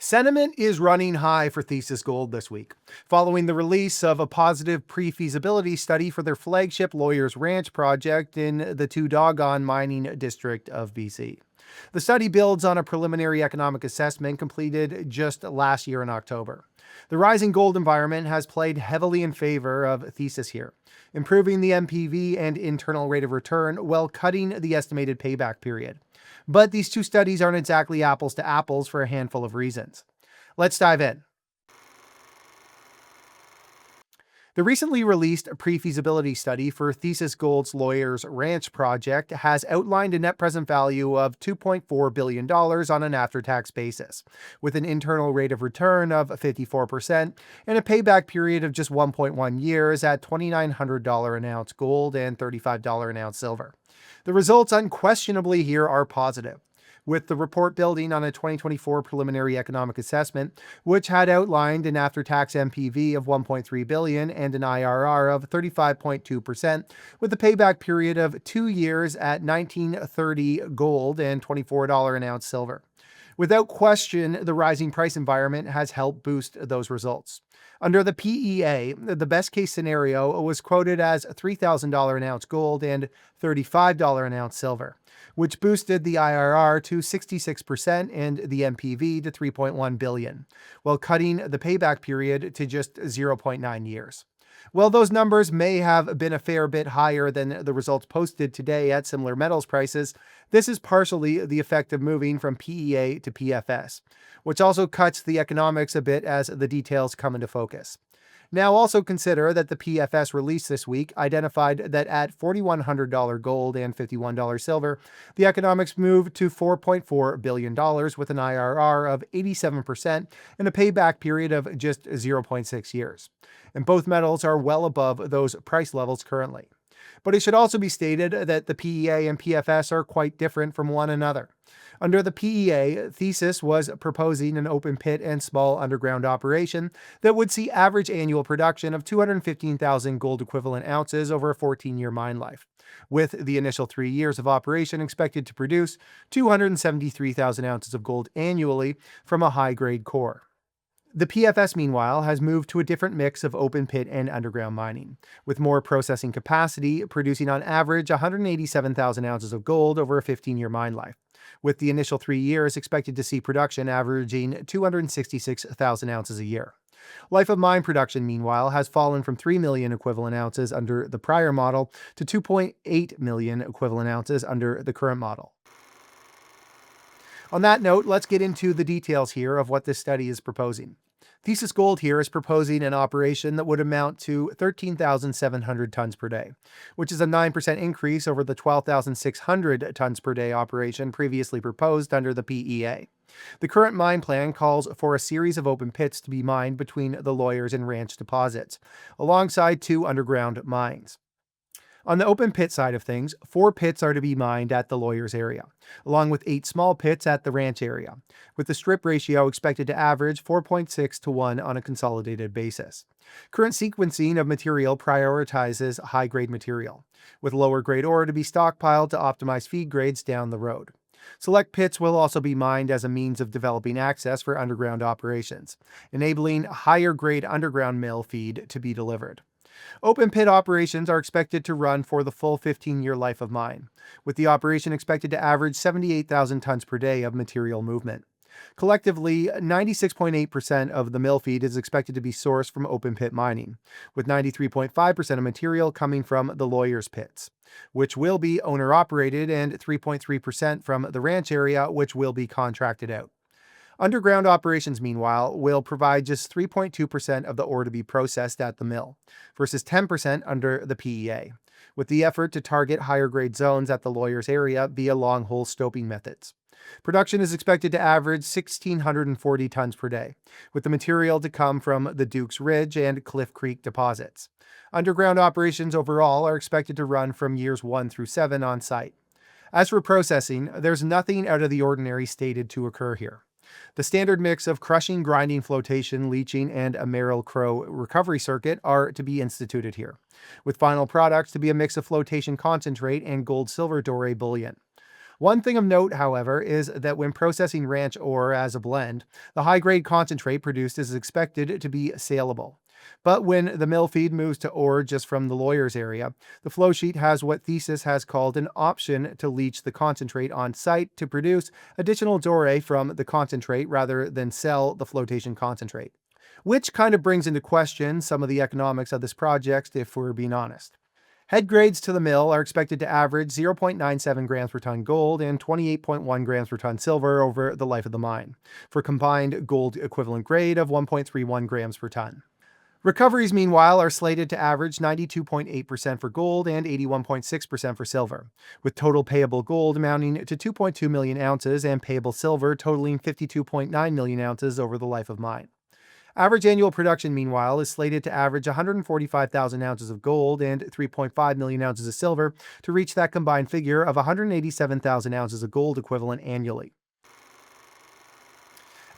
Sentiment is running high for Thesis Gold this week, following the release of a positive pre-feasibility study for their flagship Lawyers Ranch project in the Two Doggone mining district of BC. The study builds on a preliminary economic assessment completed just last year in October. The rising gold environment has played heavily in favor of Thesis here, improving the NPV and internal rate of return while cutting the estimated payback period. But these two studies aren't exactly apples to apples for a handful of reasons. Let's dive in. The recently released pre-feasibility study for Thesis Gold's Lawyers Ranch project has outlined a net present value of $2.4 billion on an after-tax basis, with an internal rate of return of 54% and a payback period of just 1.1 years at $2,900 an ounce gold and $35 an ounce silver. The results unquestionably here are positive, with the report building on a 2024 preliminary economic assessment, which had outlined an after-tax NPV of $1.3 billion and an IRR of 35.2%, with a payback period of 2 years at $1,930 gold and $24 an ounce silver. Without question, the rising price environment has helped boost those results. Under the PEA, the best-case scenario was quoted as $3,000 an ounce gold and $35 an ounce silver, which boosted the IRR to 66% and the NPV to $3.1 billion, while cutting the payback period to just 0.9 years. While those numbers may have been a fair bit higher than the results posted today at similar metals prices, this is partially the effect of moving from PEA to PFS, which also cuts the economics a bit as the details come into focus. Now also consider that the PFS release this week identified that at $4,100 gold and $51 silver, the economics moved to $4.4 billion with an IRR of 87% and a payback period of just 0.6 years. And both metals are well above those price levels currently. But it should also be stated that the PEA and PFS are quite different from one another. Under the PEA, Thesis was proposing an open pit and small underground operation that would see average annual production of 215,000 gold equivalent ounces over a 14-year mine life, with the initial 3 years of operation expected to produce 273,000 ounces of gold annually from a high-grade core. The PFS, meanwhile, has moved to a different mix of open pit and underground mining, with more processing capacity, producing on average 187,000 ounces of gold over a 15-year mine life, with the initial 3 years expected to see production averaging 266,000 ounces a year. Life of mine production, meanwhile, has fallen from 3 million equivalent ounces under the prior model to 2.8 million equivalent ounces under the current model. On that note, let's get into the details here of what this study is proposing. Thesis Gold here is proposing an operation that would amount to 13,700 tons per day, which is a 9% increase over the 12,600 tons per day operation previously proposed under the PEA. The current mine plan calls for a series of open pits to be mined between the Lawyers and Ranch deposits, alongside 2 underground mines. On the open pit side of things, 4 pits are to be mined at the Lawyers area, along with 8 small pits at the Ranch area, with the strip ratio expected to average 4.6 to 1 on a consolidated basis. Current sequencing of material prioritizes high-grade material, with lower-grade ore to be stockpiled to optimize feed grades down the road. Select pits will also be mined as a means of developing access for underground operations, enabling higher-grade underground mill feed to be delivered. Open pit operations are expected to run for the full 15-year life of mine, with the operation expected to average 78,000 tons per day of material movement. Collectively, 96.8% of the mill feed is expected to be sourced from open pit mining, with 93.5% of material coming from the Lawyers pits, which will be owner-operated, and 3.3% from the Ranch area, which will be contracted out. Underground operations, meanwhile, will provide just 3.2% of the ore to be processed at the mill, versus 10% under the PEA, with the effort to target higher-grade zones at the Lawyers area via long-hole stoping methods. Production is expected to average 1,640 tons per day, with the material to come from the Dukes Ridge and Cliff Creek deposits. Underground operations overall are expected to run from years 1 through 7 on site. As for processing, there's nothing out of the ordinary stated to occur here. The standard mix of crushing, grinding, flotation, leaching, and a Merrill-Crowe recovery circuit are to be instituted here, with final products to be a mix of flotation concentrate and gold-silver doré bullion. One thing of note, however, is that when processing ranch ore as a blend, the high-grade concentrate produced is expected to be saleable. But when the mill feed moves to ore just from the lawyer's area, the flow sheet has what Thesis has called an option to leach the concentrate on site to produce additional doré from the concentrate rather than sell the flotation concentrate. Which kind of brings into question some of the economics of this project, if we're being honest. Head grades to the mill are expected to average 0.97 grams per ton gold and 28.1 grams per ton silver over the life of the mine, for a combined gold equivalent grade of 1.31 grams per ton. Recoveries, meanwhile, are slated to average 92.8% for gold and 81.6% for silver, with total payable gold amounting to 2.2 million ounces and payable silver totaling 52.9 million ounces over the life of mine. Average annual production, meanwhile, is slated to average 145,000 ounces of gold and 3.5 million ounces of silver to reach that combined figure of 187,000 ounces of gold equivalent annually.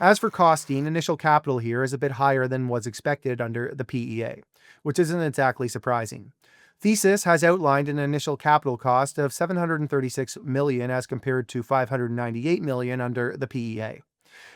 As for costing, initial capital here is a bit higher than was expected under the PEA, which isn't exactly surprising. Thesis has outlined an initial capital cost of $736 million as compared to $598 million under the PEA.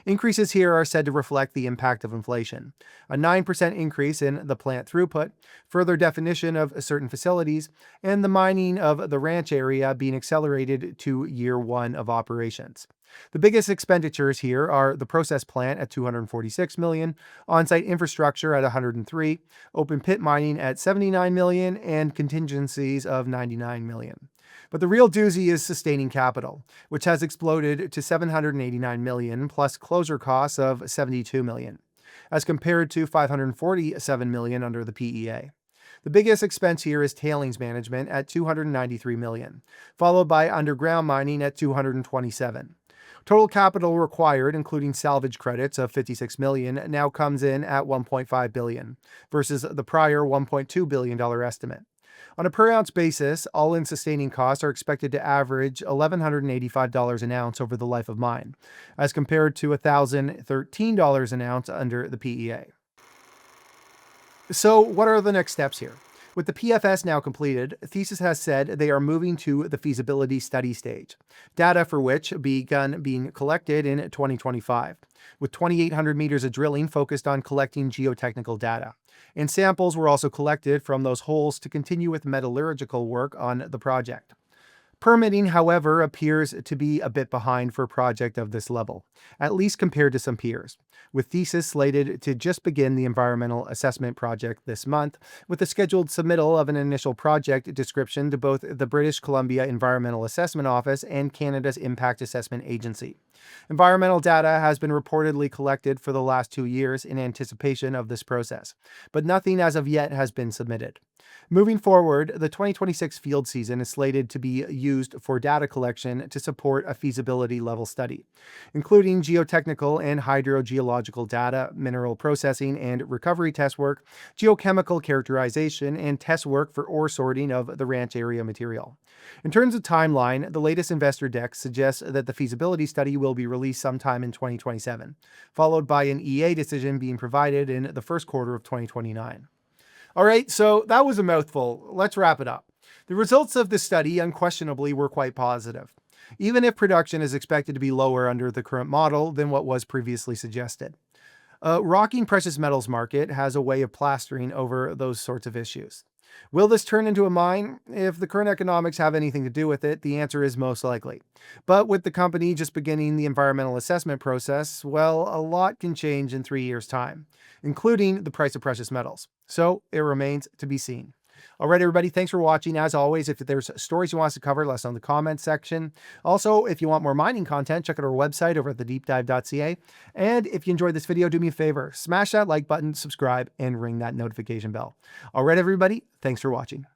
Increases here are said to reflect the impact of inflation, a 9% increase in the plant throughput, further definition of certain facilities, and the mining of the ranch area being accelerated to year one of operations. The biggest expenditures here are the process plant at $246 million, on-site infrastructure at $103, open pit mining at $79 million, and contingencies of $99 million. But the real doozy is sustaining capital, which has exploded to $789 million plus closure costs of $72 million, as compared to $547 million under the PEA. The biggest expense here is tailings management at $293 million, followed by underground mining at $227 million. Total capital required, including salvage credits of $56 million, now comes in at $1.5 billion, versus the prior $1.2 billion estimate. On a per-ounce basis, all-in sustaining costs are expected to average $1,185 an ounce over the life of mine, as compared to $1,013 an ounce under the PEA. So, what are the next steps here? With the PFS now completed, Thesis has said they are moving to the feasibility study stage, data for which begun being collected in 2025, with 2,800 meters of drilling focused on collecting geotechnical data. And samples were also collected from those holes to continue with metallurgical work on the project. Permitting, however, appears to be a bit behind for a project of this level, at least compared to some peers, with Thesis slated to just begin the environmental assessment project this month, with the scheduled submittal of an initial project description to both the British Columbia Environmental Assessment Office and Canada's Impact Assessment Agency. Environmental data has been reportedly collected for the last 2 years in anticipation of this process, but nothing as of yet has been submitted. Moving forward, the 2026 field season is slated to be used for data collection to support a feasibility level study, including geotechnical and hydrogeological data, mineral processing and recovery test work, geochemical characterization, and test work for ore sorting of the ranch area material. In terms of timeline, the latest investor deck suggests that the feasibility study will be released sometime in 2027, followed by an EA decision being provided in the first quarter of 2029. All right, so that was a mouthful. Let's wrap it up. The results of this study unquestionably were quite positive, even if production is expected to be lower under the current model than what was previously suggested. A rocking precious metals market has a way of plastering over those sorts of issues. Will this turn into a mine? If the current economics have anything to do with it, the answer is most likely. But with the company just beginning the environmental assessment process, well, a lot can change in 3 years' time, including the price of precious metals. So it remains to be seen. All right, everybody, thanks for watching. As always, if there's stories you want us to cover, let us know in the comments section. Also, if you want more mining content, check out our website over at thedeepdive.ca. And if you enjoyed this video, do me a favor, smash that like button, subscribe, and ring that notification bell. All right, everybody, thanks for watching.